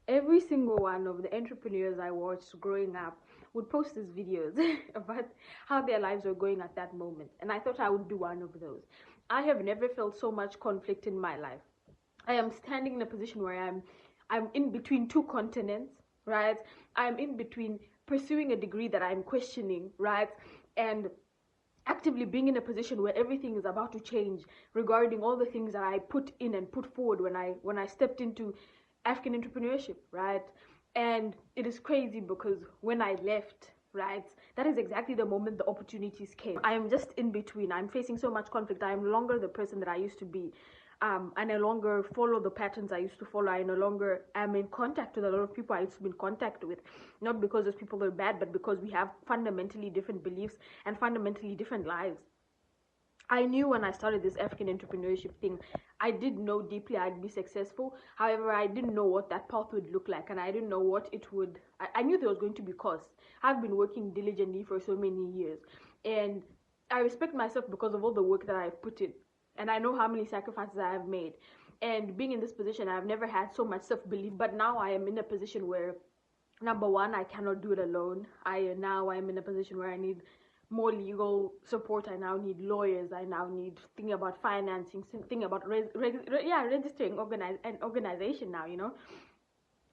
Every single one of the entrepreneurs I watched growing up would post these videos about how their lives were going at that moment, and I thought I would do one of those. I have never felt so much conflict in my life. I am standing in a position where I'm in between two continents, right? I'm in between pursuing a degree that I'm questioning, right? And actively being in a position where everything is about to change regarding all the things that I put in and put forward when I stepped into African entrepreneurship, right? And it is crazy because when I left, right, that is exactly the moment the opportunities came. I am just in between. I'm facing so much conflict. I am no longer the person that I used to be. I no longer follow the patterns I used to follow. I no longer am in contact with a lot of people I used to be in contact with. Not because those people are bad, but because we have fundamentally different beliefs and fundamentally different lives. I knew when I started this African entrepreneurship thing, I did know deeply I'd be successful. However, I didn't know what that path would look like, and I didn't know what it would. I knew there was going to be costs. I've been working diligently for so many years, and I respect myself because of all the work that I've put in, and I know how many sacrifices I have made. And being in this position, I've never had so much self belief, but now I am in a position where, number one, I cannot do it alone. I'm in a position where I need more legal support. I now need lawyers. I now need thinking about financing, thinking about registering an organization now.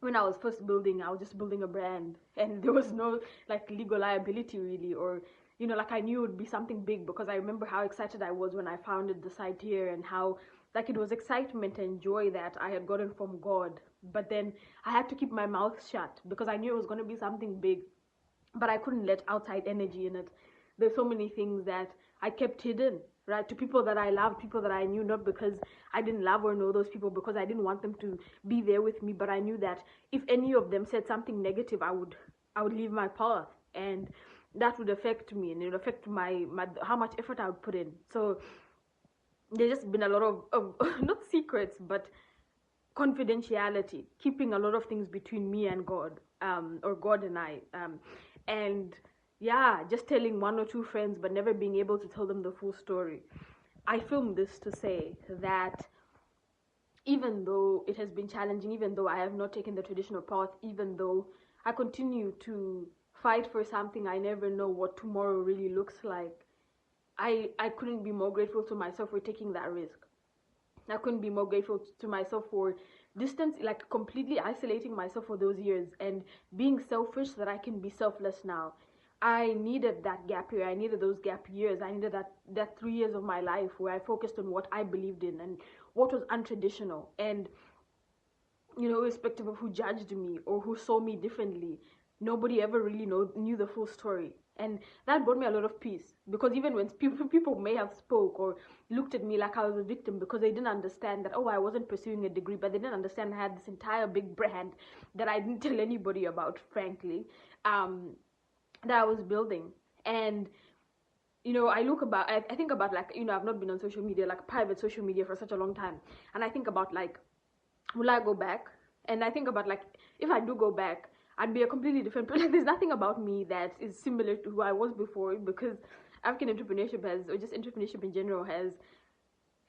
When I was first building, I was just building a brand, and there was no like legal liability really, or like I knew it would be something big because I remember how excited I was when I founded the site here, and how like it was excitement and joy that I had gotten from God. But then I had to keep my mouth shut because I knew it was going to be something big, but I couldn't let outside energy in it. There's so many things that I kept hidden, right? To people that I loved, people that I knew, not because I didn't love or know those people, because I didn't want them to be there with me, but I knew that if any of them said something negative, I would leave my path, and that would affect me, and it would affect my how much effort I would put in. So there's just been a lot of not secrets, but confidentiality, keeping a lot of things between me and God, or God and I, and yeah, just telling one or two friends, but never being able to tell them the full story. I filmed this to say that even though it has been challenging, even though I have not taken the traditional path, even though I continue to fight for something I never know what tomorrow really looks like, I couldn't be more grateful to myself for taking that risk. I couldn't be more grateful to myself for distance, like completely isolating myself for those years and being selfish so that I can be selfless now. I needed that gap year. I needed those gap years. I needed that 3 years of my life where I focused on what I believed in and what was untraditional. And irrespective of who judged me or who saw me differently, nobody ever really knew the full story. And that brought me a lot of peace, because even when people may have spoke or looked at me like I was a victim because they didn't understand that, oh, I wasn't pursuing a degree, but they didn't understand I had this entire big brand that I didn't tell anybody about, frankly, that I was building. And I think about, like, I've not been on social media, like private social media, for such a long time. And I think about, like, will I go back? And I think about, like, if I do go back, I'd be a completely different person. Like, there's nothing about me that is similar to who I was before, because African entrepreneurship has, or just entrepreneurship in general,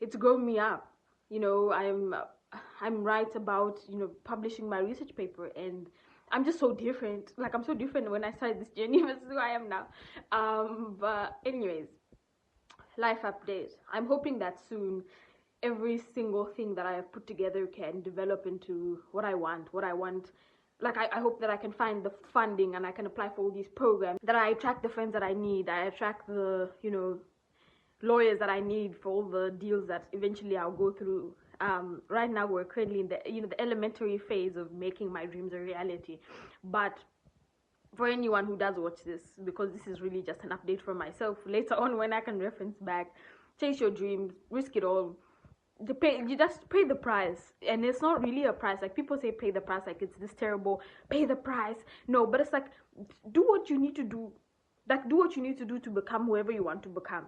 it's grown me up. I'm right about publishing my research paper, and I'm just so different. Like, I'm so different when I started this journey versus who I am now. But anyways, life update. I'm hoping that soon every single thing that I have put together can develop into what I want. Like, I hope that I can find the funding and I can apply for all these programs, that I attract the friends that I need, I attract the lawyers that I need for all the deals that eventually I'll go through. Right now we're currently in the elementary phase of making my dreams a reality. But for anyone who does watch this, because this is really just an update for myself, later on when I can reference back, chase your dreams, risk it all. You just pay the price, and it's not really a price. Like, people say pay the price like it's this terrible, pay the price. No, but it's like, do what you need to do. Like, do what you need to do to become whoever you want to become.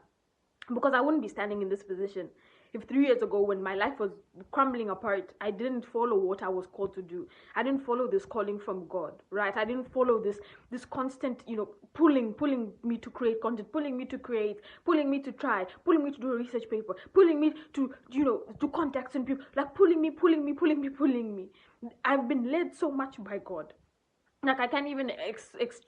Because I wouldn't be standing in this position if 3 years ago when my life was crumbling apart, I didn't follow what I was called to do. I didn't follow this calling from God, right? I didn't follow this constant, pulling me to create content, pulling me to create, pulling me to try, pulling me to do a research paper, pulling me to, to contact some people, like pulling me. I've been led so much by God. Like, I can't even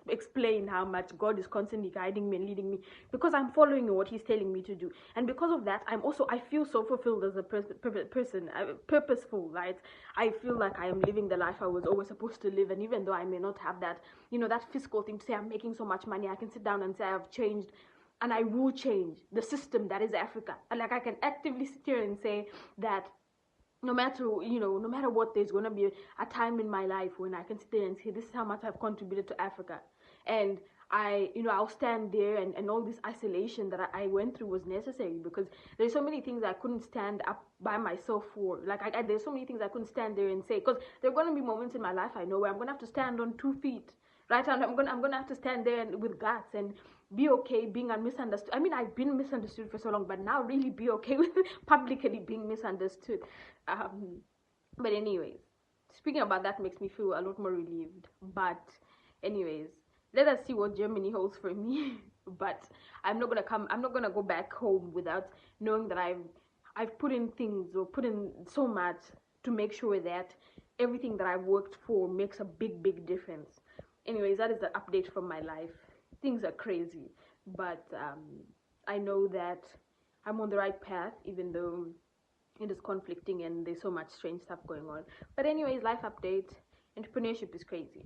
explain how much God is constantly guiding me and leading me, because I'm following what He's telling me to do. And because of that, I feel so fulfilled as a person, purposeful, right? I feel like I am living the life I was always supposed to live. And even though I may not have that, that fiscal thing to say I'm making so much money, I can sit down and say I've changed, and I will change the system that is Africa. And like, I can actively sit here and say that no matter what, there's gonna be a time in my life when I can sit there and say, this is how much I've contributed to Africa. And I'll stand there, and all this isolation that I went through was necessary, because there's so many things I couldn't stand up by myself for. Like, there's so many things I couldn't stand there and say, because there are gonna be moments in my life, I know, where I'm gonna have to stand on 2 feet, right? And I'm gonna have to stand there and with guts and be okay being misunderstood. I mean, I've been misunderstood for so long, but now really be okay with publicly being misunderstood. But anyways, speaking about that makes me feel a lot more relieved. But anyways, let us see what Germany holds for me. But I'm not gonna go back home without knowing that I've put in things, or put in so much to make sure that everything that I've worked for makes a big difference. Anyways, that is the update from my life. Things are crazy, but I know that I'm on the right path, even though it is conflicting and there's so much strange stuff going on. But anyways, life update. Entrepreneurship is crazy.